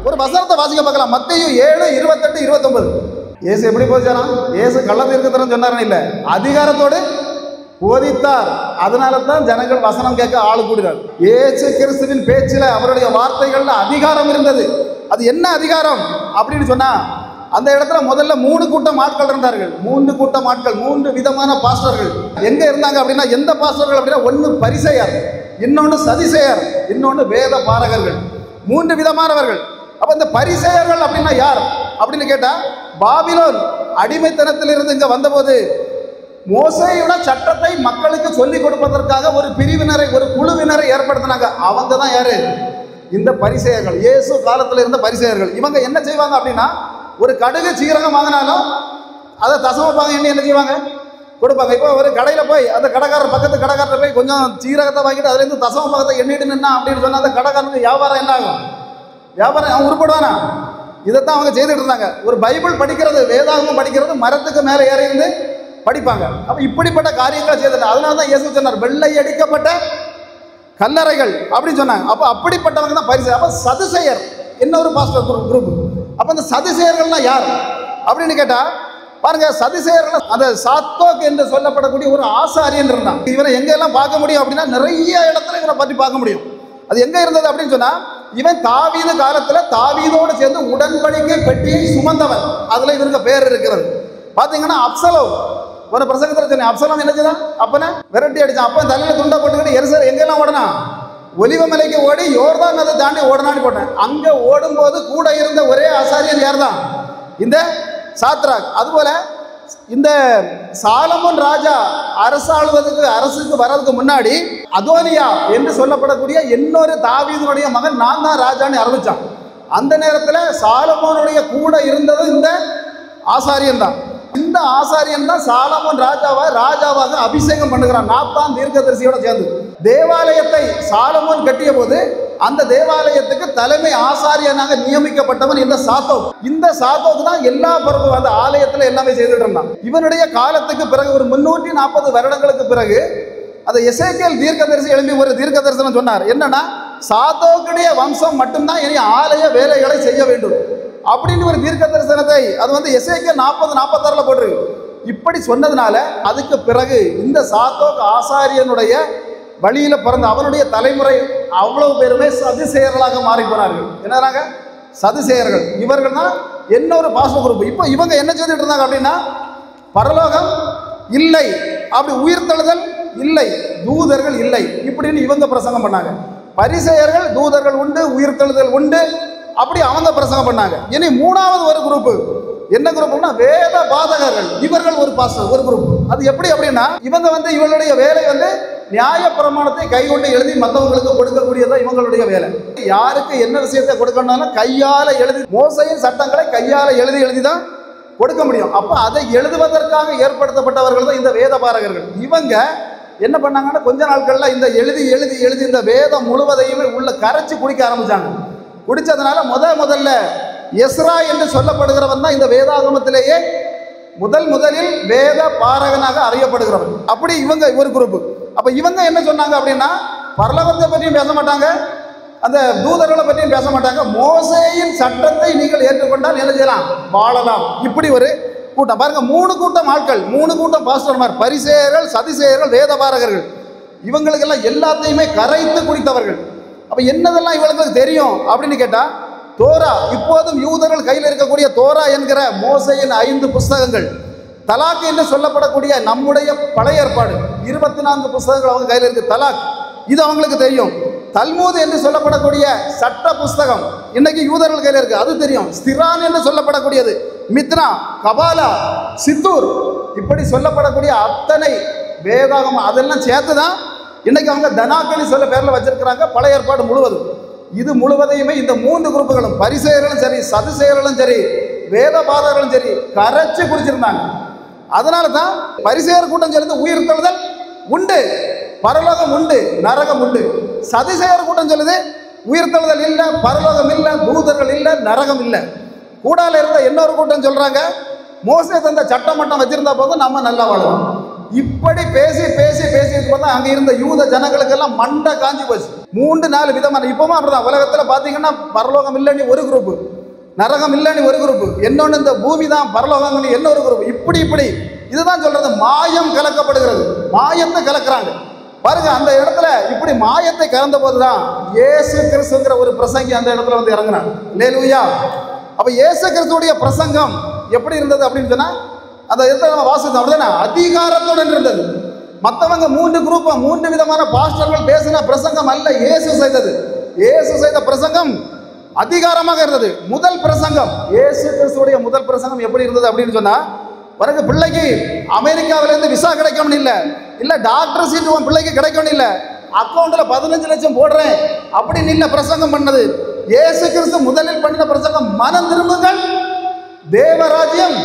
ஒரு வசனத்தை வாசிக்க பார்க்கலாம். மத்தேயு 7:28-29. இயேசு எப்படி போச்சாரா? இயேசு கள்ளத்தீர்க்கதரிசனம் சொன்னாரா? இல்லை, அதிகாரத்தோடு போதித்தார். அதனால தான் ஜனங்கள் வசனம் கேட்க ஆளு கூடுகிறார். இயேசு கிறிஸ்துவின் பேச்சில், அவருடைய வார்த்தைகள்ல அதிகாரம் இருந்தது. அது என்ன அதிகாரம் அப்படின்னு சொன்னா, அந்த இடத்துல முதல்ல 3 கூட்டம் ஆட்கள் இருந்தார்கள். 3 கூட்டம் ஆட்கள், 3 விதமான பாஸ்டர்கள். எங்க இருந்தாங்க அப்படின்னா, எந்த பாஸ்டர்கள் அப்படின்னா, ஒன்னு பரிசேயர், இன்னொன்னு சதிசேயர், இன்னொன்னு வேத பாரகர்கள். 3 விதமானவர்கள். அப்ப இந்த பரிசேயர்கள் அப்படின்னா யார் அப்படின்னு கேட்டா, பாபிலோன் அடிமைத்தனத்திலிருந்து இங்க வந்தபோது மோசேயோட சட்டத்தை மக்களுக்கு சொல்லிக் கொடுப்பதற்காக ஒரு பிரிவினரை, ஒரு குழுவினரை ஏற்படுத்தினாங்க. அவங்க தான் யாரு? இந்த பரிசேயர்கள். இயேசு காலத்தில் இருந்த பரிசேயர்கள். இவங்க என்ன செய்வாங்க அப்படின்னா, ஒரு கடுகு சீரகம் வாங்கினாலும் அதை தசம பாகம் என்ன செய்வாங்க? கொடுப்பாங்க. இப்போ ஒரு கடையில் போய் அந்த கடைக்காரர், பக்கத்து கடைக்காரர் போய் கொஞ்சம் சீரகத்தை வாங்கிட்டு அதுலேருந்து தசம பாகத்தை எண்ணிட்டு நின்னா அப்படின்னு சொன்னால் அந்த கடைக்காரனுக்கு வியாபாரம் என்ன ஆகும்? வியாபாரம் அவன் உருப்படுவானா? இதைத்தான் அவங்க செய்துட்டு இருந்தாங்க. ஒரு பைபிள் படிக்கிறது, வேதாகமம் படிக்கிறது, மரத்துக்கு மேலே ஏறி இருந்து படிப்பாங்க. அப்போ இப்படிப்பட்ட காரியங்களை செய்துட்டு, அதனால தான் இயேசு சொன்னார், வெள்ளை அடிக்கப்பட்ட கல்லறைகள் அப்படின்னு சொன்னாங்க. அப்போ அப்படிப்பட்டவங்க தான் பரிசு. அப்போ சதுசேயர் இன்னொரு பாஸ்டர் குரூப். அப்போ அந்த சதுசேயர்கள்லாம் யார் அப்படின்னு கேட்டா பாருங்க, சதுசேயர்கள் அந்த சாத்தோக் என்று சொல்லப்படக்கூடிய ஒரு ஆசாரியன் இருந்தான். இவரை எங்கெல்லாம் பார்க்க முடியும் அப்படின்னா, நிறைய இடத்துல இவரை பற்றி பார்க்க முடியும். அது எங்க இருந்தது அப்படின்னு சொன்னா, இவன் தாவீது காலத்துல தாவீதோடு சேர்ந்து உடன்படிக்கை பெட்டியை சுமந்தவன். அதுல இவருக்கு பேர் இருக்கிறது. பாத்தீங்கன்னா அப்சலோம், ஒரு பிரசங்கத்தில் சொன்னேன், அப்சலோம் என்ன செய்தான்? அப்பனை விரட்டி அடிச்சான். அப்பன் தலையில துண்டை போட்டுக்கிட்டு எருசலேம் எங்கெல்லாம் ஓடனா? ஒலிவமலைக்கு ஓடி யோர்தான் அதை தாண்டி ஓடனான்னு போட்டேன். அங்க ஓடும்போது கூட இருந்த ஒரே ஆசாரியன் யார் தான்? இந்த சாத்ராக். அதுபோல இந்த சாலமோன் ராஜா அரசுக்கு வர்றதுக்கு முன்னாடி அதோனியா என்று சொல்லப்படக்கூடிய இன்னொரு தாவீதுடைய மகன் நான் தான் ராஜான்னு ஆரம்பிச்சான். அந்த நேரத்தில் சாலமோனுடைய கூட இருந்தது இந்த ஆசாரியன் தான். இந்த ஆசாரியன் தான் சாலமோன் ராஜாவாக அபிஷேகம் பண்ணுகிறான். நாத்தான் தீர்க்கதரிசியோட சேர்ந்து தேவாலயத்தை சாலமோன் கட்டிய போது அந்த தேவாலயத்துக்கு தலைமை ஆசாரியனாக நியமிக்கப்பட்டவன் இந்த சாத்தோக். இந்த சாத்தோக் தான் எல்லா பொறுப்பும் அந்த ஆலயத்தில் எல்லாமே செய்துட்டு இருந்தான். இவனுடைய காலத்துக்கு பிறகு ஒரு 340 வருடங்களுக்கு பிறகு அந்த எசேக்கியேல் தீர்க்கதரிசி எழுப்பி ஒரு தீர்க்க தரிசனம் சொன்னார். என்னன்னா, சாத்தோக்குடைய வம்சம் மட்டும்தான் இனி ஆலய வேலைகளை செய்ய வேண்டும் அப்படின்னு ஒரு தீர்க்க தரிசனத்தை அது எசேக்கியேல் 40-46 போட்டிருக்கு. இப்படி சொன்னதுனால அதுக்கு பிறகு இந்த சாத்தோக் ஆசாரியனுடைய வழியில பிறந்த அவனுடைய தலைமுறை அவ்வளவு பேருமே சதுசேயர்களாக மாறி போனார்கள். என்னறாங்க? சதுசேயர்கள். இவர்கள் தான் இன்னொரு பாஸ்டர் குரூப். இப்போ இவங்க என்ன செய்துட்டு இருந்தாங்க அப்படின்னா, பரலோகம் இல்லை, அப்படி உயிர்த்தெழுதல் இல்லை, தூதர்கள் இல்லை, இப்படின்னு இவங்க பிரசங்கம் பண்ணாங்க. பரிசேயர்கள் தூதர்கள் உண்டு, உயிர்த்தெழுதல் உண்டு, அப்படி அவங்க பிரசங்கம் பண்ணாங்க. இனி 3வது ஒரு குரூப். என்ன குரூப்னா, வேத பாதகர்கள். இவர்கள் ஒரு பாஸ்டர், ஒரு குரூப். அது எப்படி அப்படின்னா, இவங்க இவங்களுடைய வேலை நியாய பிரமாணத்தை கைகொண்டு எழுதி மற்றவங்களுக்கு கொடுக்கக்கூடியதான் இவங்களுடைய வேலை. யாருக்கு என்ன விஷயத்தை கொடுக்கணும்னாலும் கையால எழுதி, மோசையின் சட்டங்களை கையால எழுதி தான் கொடுக்க முடியும். அப்ப அதை எழுதுவதற்காக ஏற்படுத்தப்பட்டவர்கள் தான் இந்த வேத பாரகர்கள். இவங்க என்ன பண்ணாங்கன்னா, கொஞ்ச நாட்கள்ல இந்த எழுதி இந்த வேதம் முழுவதையுமே உள்ள கரைச்சி குடிக்க ஆரம்பிச்சாங்க. குடிச்சதுனால முதல்ல எஸ்ரா என்று சொல்லப்படுகிறவன் தான் இந்த வேதாகமத்திலேயே முதலில் வேத பாரகனாக அறியப்படுகிறவன். அப்படி இவங்க ஒரு குரூப். அப்ப இவங்க என்ன சொன்னாங்க அப்படின்னா, பரலோகத்தை பற்றியும் பேச மாட்டாங்க, அந்த தூதர்களை பற்றியும் பேச மாட்டாங்க. மோசேயின் சட்டத்தை நீங்கள் ஏற்றுக்கொண்டால் என்ன செய்யலாம்? வாழலாம். இப்படி ஒரு கூட்டம். பாருங்க, 3 கூட்டம் ஆட்கள், 3 கூட்டம் பாஸ்டர்மார், பரிசேயர்கள், சதிசேயர்கள், வேத பாரகர்கள். இவங்களுக்கெல்லாம் எல்லாத்தையுமே கரைத்து குடித்தவர்கள். அப்ப என்னதெல்லாம் இவங்களுக்கு தெரியும் அப்படின்னு கேட்டா, தோரா, இப்போதும் யூதர்கள் கையில் இருக்கக்கூடிய தோரா என்கிற மோசேயின் 5 புஸ்தகங்கள், தலாக் என்று சொல்லப்படக்கூடிய நம்முடைய பழைய ஏற்பாடு 24 புஸ்தகங்கள் அவங்க கையில் இருக்கு. தலாக் இது அவங்களுக்கு தெரியும். தல்மூத் என்று சொல்லப்படக்கூடிய சட்ட புஸ்தகம் இன்னைக்கு யூதர்கள் கையில் இருக்கு, அது தெரியும். ஸ்திரான் என்று சொல்லப்படக்கூடியது, மித்னா, கபாலா, சித்தூர், இப்படி சொல்லப்படக்கூடிய அத்தனை வேதாகம் அதெல்லாம் சேர்த்துதான் இன்னைக்கு அவங்க தனாக்களி சொல்ல பேர்ல வச்சிருக்கிறாங்க பழைய ஏற்பாடு முழுவதும். இது முழுவதையுமே இந்த 3 குரூப்புகளும், பரிசேயர்களும் சரி, சதுசேயர்களும் சரி, வேத பாதகர்களும் சரி, கரைச்சு குடிச்சிருந்தாங்க. அதனால தான் பரிசேயர் கூட்டம் சேர்ந்து உயிர்த்தெழுதல் உண்டு, பரலோகம் உண்டு, நரகம் உண்டு. சதுசேயர் கூட்டம் சொல்லுது உயிர்த்தெழுதல் இல்லை, பரலோகம் இல்லை, தூதர்கள் இல்லை, நரகம் இல்லை. கூடால இருந்த இன்னொரு கூட்டம் சொல்றாங்க, மோசே தந்த சட்டம் மட்டும் வச்சிருந்தா போதும் நம்ம நல்லா வாழலாம். இப்படி பேசி பார்த்தா அங்க இருந்த யூத ஜனங்களுக்கெல்லாம் மண்டை காஞ்சி போச்சு. 3-4 விதமான. இப்பவும் அப்படிதான். உலகத்துல பாத்தீங்கன்னா பரலோகம் இல்லைன்னு ஒரு குரூப், நரகம் இல்லைன்னு ஒரு குரூப், இன்னொன்று இந்த பூமி தான் பரலோகம் இன்னொரு குரூப். இப்படி இதுதான் சொல்றது, மாயம் கலக்கப்படுகிறது, மாயத்தை கலக்குறாங்க பாருங்க. அந்த இடத்துல இப்படி மாயத்தை கலந்த போதுதான் இயேசு கிறிஸ்துங்கிற ஒரு பிரசங்கி அந்த இடத்துல வந்து இறங்கினார். அல்லேலூயா. அப்ப இயேசு கிறிஸ்துடைய பிரசங்கம் எப்படி இருந்தது அப்படின்னு சொன்னா, அந்த இடத்துல நம்ம வாசித்தோம் அப்படிதானே, அதிகாரத்துடன் இருந்தது. மற்றவங்க 3 குரூப் 3 விதமான பாஸ்டர்கள் பேசின பிரசங்கம் அல்ல இயேசு செய்தது. இயேசு செய்த பிரசங்கம் அதிகாரமாக இருந்தது. முதல் பிரசங்கம், இயேசு கிறிஸ்துடைய முதல் பிரசங்கம் எப்படி இருந்தது அப்படின்னு சொன்னா, உனக்கு பிள்ளைக்கு அமெரிக்காவிலேருந்து விசா கிடைக்கணும் இல்ல டாக்டர் சீட்டு உன் பிள்ளைக்கு கிடைக்கணும் இல்ல, அக்கௌண்ட்ல 15 லட்சம் போடுறேன் அப்படின்னு இல்ல பிரசங்கம் பண்ணது. இயேசு கிறிஸ்து முதலில் பண்ணின பிரசங்கம், மனம் திரும்புங்கள், தேவராஜ்யம்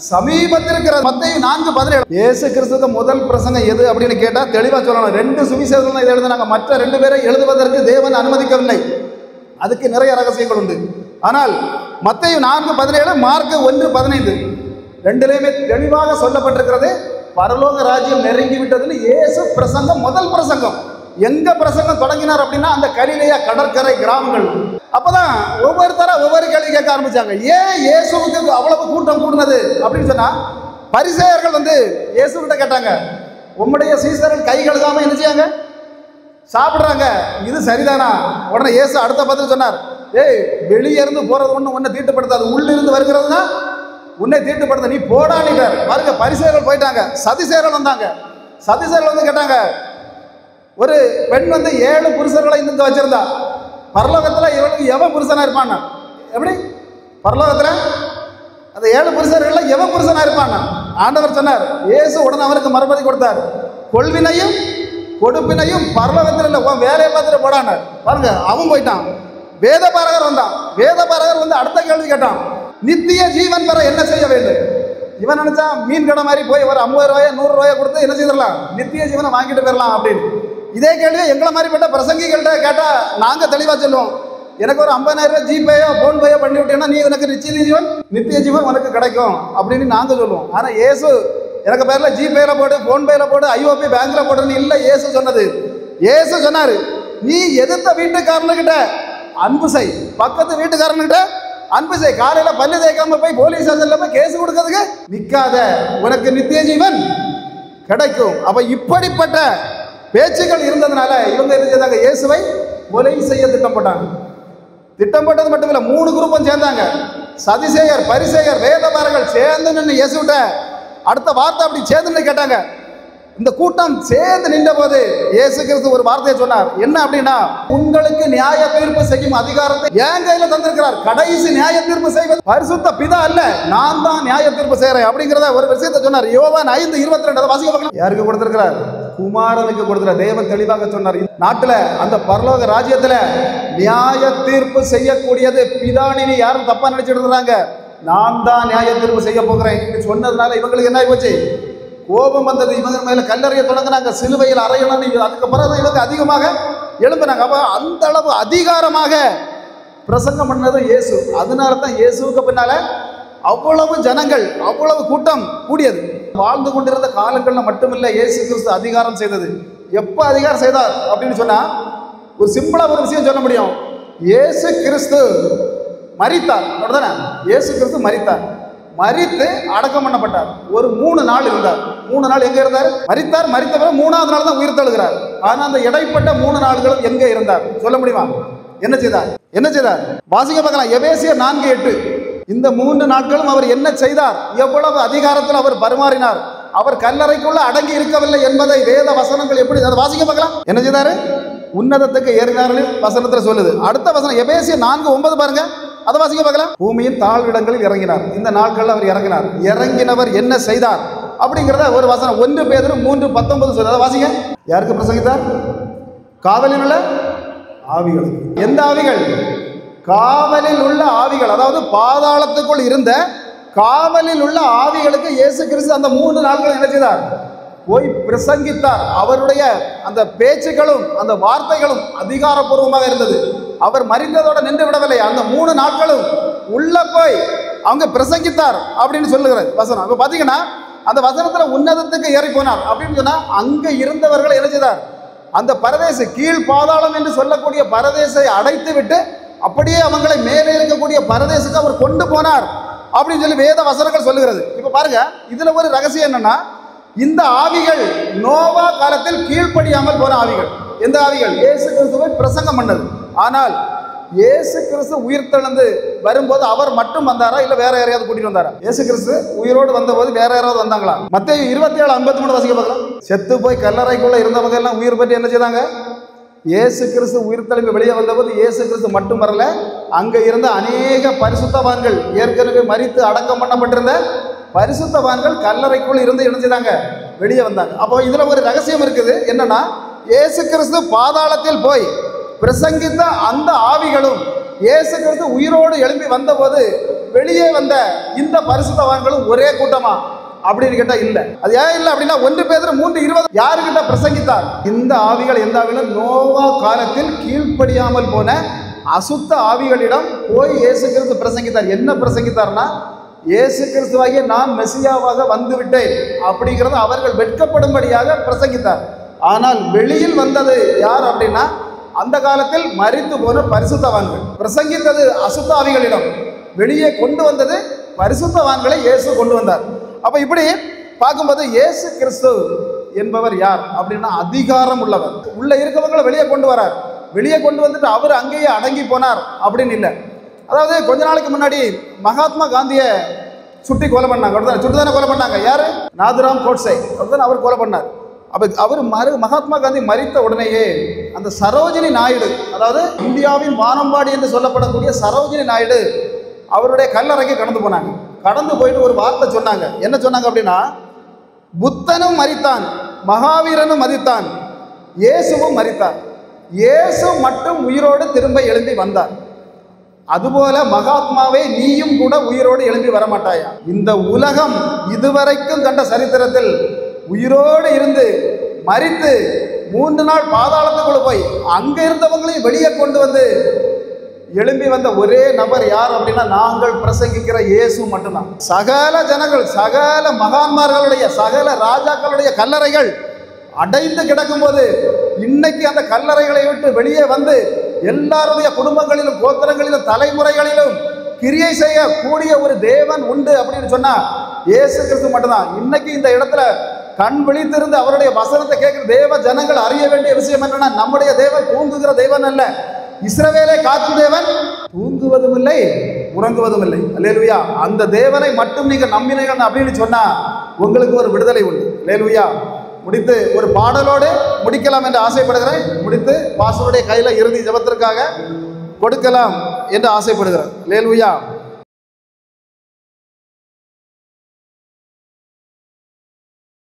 சமீபத்தில் இருக்கிறது. மத்தேயு 4:17. இயேசு கிறிஸ்துக்கு முதல் பிரசங்கம் எது அப்படின்னு கேட்டா தெளிவா சொல்லணும். 2 சுவிசேஷம் தான் இதை எழுதினாங்க. மற்ற 2 பேரை எழுதுவதற்கு தேவன் அனுமதிக்கவில்லை. அதுக்கு நிறைய ரகசியங்கள் உண்டு. ஆனால் மத்தேயு 4:17, மார்க் 1:15 ரெண்டுலையுமே தெளிவாக சொல்லப்பட்டிருக்கிறது, பரலோக ராஜ்யம் நெருங்கி விட்டதுன்னு இயேசு பிரசங்கம், முதல் பிரசங்கம். எங்க பிரசங்கம் தொடங்கினார் அப்படின்னா அந்த கலிலேயா கடற்கரை கிராமங்கள். அப்பதான் ஒவ்வொருத்தர ஒவ்வொரு கேள்வி கேட்க ஆரம்பிச்சாங்க. ஏன் இயேசுவுக்கு அவ்வளவு கூட்டம் கூடுனது அப்படின்னு சொன்னா, பரிசேயர்கள் வந்து இயேசு கிட்ட கேட்டாங்க, உம்முடைய சீசர்கள் கை கழுகாம என்ன செய்யாங்க, சாப்பிடுறாங்க, இது சரிதானா? உடனே இயேசு அடுத்த பதில் சொன்னார், ஏய், வெளியே இருந்து போறது ஒண்ணு உன்னை தீட்டுப்படுத்தாது, உள்ளிருந்து வருகிறதுனா உன்னை தீட்டுப்படுத்த, நீ போடானிட்டார். பாருங்க, பரிசேயர்கள் போயிட்டாங்க, சதிசேயர்கள் வந்தாங்க. சதிசேயர்கள் வந்து கேட்டாங்க, ஒரு பெண் வந்து 7 புருஷர்களை இருந்து வச்சிருந்தா, பரலோகத்தில் இவளுக்கு எவன் புருஷனா இருப்பான்? எப்படி பரலோகத்தில் அந்த 7 புருஷர்கள்ல எவன் புருஷனா இருப்பான்? ஆண்டவர் சொன்னார். இயேசு உடனே அவனுக்கு மறுபடி கொடுத்தார், கொள்வினையும் கொடுப்பினையும் பரலோகத்தில் இல்லை, உன் வேலையை பார்த்துட்டு போடானார். பாருங்க, அவன் போயிட்டான். வேத பாரகர் வந்தான். வேத பாரகர் வந்து அடுத்த கேள்வி கேட்டான், நித்திய ஜீவன் பெற என்ன செய்ய வேண்டும்? இவன் நினைச்சா மீன் கடை மாதிரி போய் ஒரு 50 ரூபாய் 100 ரூபாயை கொடுத்து என்ன செய்திடலாம், நித்திய ஜீவனை வாங்கிட்டு போயிடலாம் அப்படின்னு. இதே கேள்வி எங்களை மாதிரிப்பட்ட பிரசங்கிகள்கிட்ட கேட்டால் நாங்கள் தெளிவாக சொல்லுவோம், எனக்கு ஒரு 50,000 ரூபாய் ஜிபேயோ ஃபோன்பேயோ பண்ணி விட்டீங்கன்னா நீ எனக்கு நித்திய ஜீவன் உனக்கு கிடைக்கும் அப்படின்னு நாங்கள் சொல்லுவோம். ஆனால் இயேசு எனக்கு பேரில் ஜிபேல போடு, ஃபோன்பேல போடு, ஐஓபி பேங்க்ல போடுன்னு இல்லை இயேசு சொன்னது. இயேசு சொன்னார், நீ எதிர்த்த வீட்டுக்காரனுக்கிட்ட அன்பு செய், பக்கத்து வீட்டுக்காரனுக்கிட்ட அன்பு செய். காலையில் பல்லு தேய்க்காம போய் போலீஸ் ஸ்டேஷன்ல போய் கேஸ் கொடுக்கறதுக்கு நிற்காத, உனக்கு நித்திய ஜீவன் கிடைக்கும். அப்ப இப்படிப்பட்ட பேச்சுகள் இருந்ததுனால இவங்க என்ன செய்தாங்க, இயேசுவை கொலை செய்ய திட்டம் போட்டாங்க. திட்டம் போட்டது மட்டும் இல்லை, 3 குரூப்பும் சேர்ந்தாங்க. சதிசேயர், பரிசேயர், வேதபாரகர்கள் சேர்ந்து நின்று இயேசுவிட்ட அடுத்த வார்த்தை அப்படி சேர்ந்து கேட்டாங்க. இந்த கூட்டம் சேர்ந்து நின்ற போது இயேசு கிறிஸ்து ஒரு வார்த்தையை சொன்னார். என்ன அப்படின்னா, உங்களுக்கு நியாய தீர்ப்பு செய்யும் அதிகாரத்தை என் கையில தந்திருக்கிறார். கடைசி நியாய தீர்ப்பு செய்வது பரிசுத்த பிதா அல்ல, நான் தான் நியாய தீர்ப்பு செய்யறேன் அப்படிங்கிறத ஒரு விஷயத்தை சொன்னார். யோவான் 5:22 வாசிக்க பார்க்கலாம். யாருக்கு கொடுத்திருக்கிறார்? குமாரனுக்கு கொடுக்கிறார். தேவன் தெளிவாக சொன்னார், நாட்டுல அந்த பரலோக ராஜ்யத்துல நியாய தீர்ப்பு செய்யக்கூடியது பிதானினி யாரும் தப்பா நினைச்சிட்டு இருந்தாங்க. நான் தான் நியாய தீர்ப்பு செய்ய போகிறேன் சொன்னதுனால இவங்களுக்கு என்ன ஆயிப்போச்சு, கோபம் வந்தது. இவங்க மேல கல்லறைய தொடங்கினாங்க, சிலுவையில் அறையணும். அதுக்கப்புறம் இவங்க அதிகமாக எழும்பினாங்க. அப்ப அந்த அளவு அதிகாரமாக பிரசங்கம் பண்ணது இயேசு. அதனால தான் இயேசுக்கு பின்னால அவ்வளவு ஜனங்கள், அவ்வளவு கூட்டம் கூடியது. வாழ்ந்து கொண்டிருந்த காலங்கள்ல மட்டுமில்லை இயேசு கிறிஸ்து அதிகாரம் செய்தது. எப்ப அதிகாரம் செய்தார் அப்படின்னு சொன்னா, ஒரு சிம்பிளா ஒரு விஷயம் சொல்ல முடியும். இயேசு கிறிஸ்து மரித்தார், அப்படிதானே? இயேசு கிறிஸ்து மரித்தார், மரித்து அடக்கம் பண்ணப்பட்டார். ஒரு 3 நாள் இருந்தார். 3 நாள் எங்க இருந்தார்? மரித்தார். மரித்த பிறகு 3ஆவது நாள் தான் உயிர் தழுகிறார். ஆனா அந்த இடைப்பட்ட 3 நாள்களும் எங்க இருந்தார் சொல்ல முடியுமா? என்ன செய்தார்? என்ன செய்தார்? வாசிக்க பார்க்கலாம். எபேசியர் 4:8. இந்த 3 நாட்களும் அவர் என்ன செய்தார், எவ்வளவு அதிகாரத்தில் அவர் பரிமாறினார், அவர் கல்லறைக்குள்ள அடங்கி இருக்கவில்லை என்பதை வேத வசனங்கள் எப்படி, அதை வாசிக்க பார்க்கலாம். என்ன செய்தாரு? உன்னதத்துக்கு ஏறினார்னு வசனத்துல சொல்லுது. அடுத்த வசனம் எபேசியர் 4:9 பாருங்க, அதை வாசிக்க பார்க்கலாம். பூமியின் தாழ்விடங்களில் இறங்கினார். இந்த நாட்களில் அவர் இறங்கினார். இறங்கினவர் என்ன செய்தார் அப்படிங்கிறத ஒரு வசனம் 1 பேதுரு 3:19 சொல்லுது. அதை வாசிங்க. யாருக்கு பிரசங்கித்தார்? காவலில் உள்ள ஆவிகளுக்கு. எந்த ஆவிகள்? காவலில் உள்ள ஆவிகள், அதாவது பாதாளத்துக்குள் இருந்த காவலில் உள்ள ஆவிகளுக்கு இயேசு கிறிஸ்து அந்த 3 நாட்கள் என்ன செய்தார்? போய் பிரசங்கித்தார். அவருடைய அந்த பேச்சுகளும் அந்த வார்த்தைகளும் அதிகாரப்பூர்வமாக இருந்தது. அவர் மரித்ததோட நின்று விடவில்லை. அந்த 3 நாட்களும் உள்ள போய் அவங்க பிரசங்கித்தார் அப்படின்னு சொல்லுகிறது வசனம். அப்ப பாத்தீங்கன்னா அந்த வசனத்துல உன்னதத்துக்கு ஏறி போனார் அப்படின்னு சொன்னா, அங்க இருந்தவர்கள் என்ன செய்தார்? அந்த பரதேச கீழ் பாதாளம் என்று சொல்லக்கூடிய பரதேசை அடைத்து விட்டு அப்படியே அவங்களை மேலே இருக்கக்கூடிய பரதேசுக்கு அவர் கொண்டு போனார் அப்படின்னு சொல்லி வேத வசனங்கள் சொல்லுகிறது. இப்ப பாருங்க, இதுல ஒரு ரகசியம் என்னன்னா, இந்த ஆவிகள் நோவா காலத்தில் கீழ்ப்படியாமல் போன ஆவிகள். எந்த ஆவிகள்? இயேசு கிறிஸ்துவை பிரசங்கம் பண்ணது. ஆனால் இயேசு கிறிஸ்து உயிர் தெழுந்து வரும்போது அவர் மட்டும் வந்தாரா, இல்ல வேற யாரையாவது கூட்டிட்டு வந்தாரா? இயேசு கிறிஸ்து உயிரோடு வந்தபோது வேற யாராவது வந்தாங்களா? மத்தேயு 27:53 வாசிக்க பார்க்கலாம். செத்து போய் கல்லறைக்குள்ள இருந்தவங்க எல்லாம் உயிர் பற்றி என்ன செய்தாங்க? இயேசு கிறிஸ்து உயிர் தெழும்பி வெளியே வந்தபோது இயேசு கிறிஸ்து மட்டும் வரல, அங்க இருந்த அநேக பரிசுத்தவான்கள், ஏற்கனவே மரித்து அடக்கம் பண்ணப்பட்டிருந்த பரிசுத்தவான்கள் கல்லறைக்குள் இருந்து இணைஞ்சுதாங்க வெளியே வந்தாங்க. அப்போ இதுல ஒரு ரகசியம் இருக்குது. என்னன்னா, இயேசு கிறிஸ்து பாதாளத்தில் போய் பிரசங்கித்த அந்த ஆவிகளும் இயேசு கிறிஸ்து உயிரோடு எழும்பி வந்தபோது வெளியே வந்த இந்த பரிசுத்தவான்களும் ஒரே கூட்டமா அப்படின்னு கேட்டா இல்ல. அது ஏன் இல்லை அப்படின்னா, 1 பேதுரு 3:20 யாருக்கிட்ட பிரசங்கித்தார்? இந்த ஆவிகள் எந்த ஆவிகளும் நோவா காலத்தில் கீழ்ப்படியாமல் போன அசுத்த ஆவிகளிடம் போய் இயேசு கிறிஸ்து பிரசங்கித்தார். என்ன பிரசங்கித்தார்னா, இயேசு கிறிஸ்துவாகிய நான் மெசியாவாக வந்து விட்டேன் அப்படிங்கிறது அவர்கள் வெட்கப்படும்படியாக பிரசங்கித்தார். ஆனால் வெளியில் வந்தது யார் அப்படின்னா, அந்த காலத்தில் மரித்து போன பரிசுத்தவான்கள். பிரசங்கித்தது அசுத்த ஆவிகளிடம், வெளியே கொண்டு வந்தது பரிசுத்தவான்களை இயேசு கொண்டு வந்தார். அப்ப இப்படி பார்க்கும்போது இயேசு கிறிஸ்து என்பவர் யார் அப்படின்னா, அதிகாரம் உள்ளவர். உள்ள இருக்கவங்களை வெளியே கொண்டு வரார். வெளியே கொண்டு வந்துட்டு அவர் அங்கேயே அடங்கி போனார் அப்படின்னு இல்லை. அதாவது கொஞ்ச நாளைக்கு முன்னாடி மகாத்மா காந்தியை சுட்டி கொலை பண்ணாங்க. சுட்டுதானே கொலை பண்ணாங்க. யாரு? நாதுராம் கோட்சே அவர் கொலை பண்ணார். அப்ப அவர் மகாத்மா காந்தி மரித்த உடனேயே அந்த சரோஜினி நாயுடு, அதாவது இந்தியாவின் வானம்பாடி என்று சொல்லப்படக்கூடிய சரோஜினி நாயுடு அவருடைய கல்லறைக்கு கடந்து போனாங்க. கடந்து போயிட்டு ஒரு வார்த்தை சொன்னாங்க. என்ன சொன்னாங்க அப்படின்னா, புத்தனும் மரித்தான், மகாவீரனும் மரித்தான், இயேசுவும் மரித்தார், இயேசு மட்டும் உயிரோடு திரும்ப எழும்பி வந்தார். அதுபோல மகாத்மாவே நீயும் கூட உயிரோடு எழும்பி வரமாட்டாயா? இந்த உலகம் இதுவரைக்கும் கண்ட சரித்திரத்தில் உயிரோடு இருந்து மரித்து 3 நாள் பாதாளத்துக்குள்ள போய் அங்க இருந்தவங்களையும் வெளியே கொண்டு வந்து எழும்பி வந்த ஒரே நபர் யார் அப்படின்னா, நாங்கள் பிரசங்கிக்கிற இயேசு மட்டும்தான். சகல ஜனங்கள், சகல மகான்மார்களுடைய, சகல ராஜாக்களுடைய கல்லறைகள் அடைந்து கிடக்கும் போது இன்னைக்கு அந்த கல்லறைகளை விட்டு வெளியே வந்து எல்லாருடைய குடும்பங்களிலும் கோத்திரங்களிலும் தலைமுறைகளிலும் கிரியை செய்ய கூடிய ஒரு தேவன் உண்டு அப்படின்னு சொன்னா இயேசு கிறிஸ்து மட்டும்தான். இன்னைக்கு இந்த இடத்துல கண் விழித்திருந்து அவருடைய வசனத்தை கேட்கிற தேவ ஜனங்கள் அறிய வேண்டிய விஷயம் என்னன்னா, நம்முடைய தேவன் தூங்குகிற தேவன் அல்ல. இஸ்ரவேலை காக்கும் தேவன் தூங்குவதும் இல்லை உறங்குவதும் இல்லை. அல்லேலூயா. அந்த தேவனை மட்டும் நீங்க நம்பினீர்கள் அப்படின்னு சொன்னா உங்களுக்கு ஒரு விடுதலை உண்டு. அல்லேலூயா. முடித்து ஒரு பாடலோடு முடிக்கலாம் என்று ஆசைப்படுகிறேன். முடித்து பாஸ்டருடைய கையில இறுதி ஜெபத்திற்காக கொடுக்கலாம் என்று ஆசைப்படுகிறேன். அல்லேலூயா.